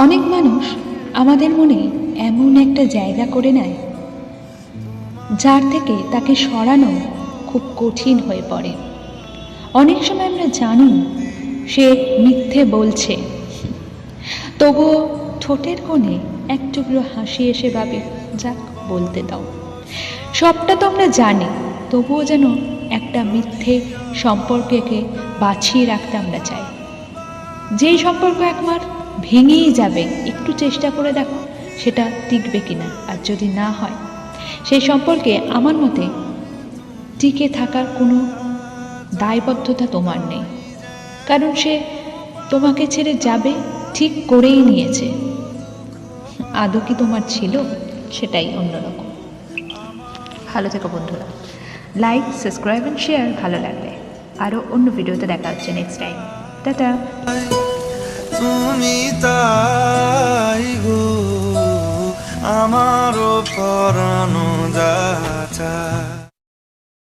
অনেক মানুষ আমাদের মনে এমন একটা জায়গা করে নেয় যার থেকে তাকে সরানো খুব কঠিন হয়ে পড়ে। অনেক সময় আমরা জানি সে মিথ্যে বলছে, তবুও ঠোঁটের কোণে এক টুকরো হাসি এসে ভাবে যাক বলতে দাও। সবটা তো আমরা জানি, তবুও যেন একটা মিথ্যে সম্পর্ককে বাঁচিয়ে রাখতে আমরা চাই। যেই সম্পর্ক একবার ভেঙেই যাবে, একটু চেষ্টা করে দেখো সেটা টিকবে কিনা। আর যদি না হয়, সেই সম্পর্কে আমার মতে টিকে থাকার কোনো দায়বদ্ধতা তোমার নেই, কারণ সে তোমাকে ছেড়ে যাবে ঠিক করেই নিয়েছে। আদৌ কি তোমার ছিল, সেটাই অন্যরকম। ভালো থেকো বন্ধুরা, লাইক, সাবস্ক্রাইব অ্যান্ড শেয়ার ভালো লাগবে। আরও অন্য ভিডিওতে দেখা হচ্ছে নেক্সট টাইম। টাটা। তুমি তাই গো আমারও পরানো যাচা।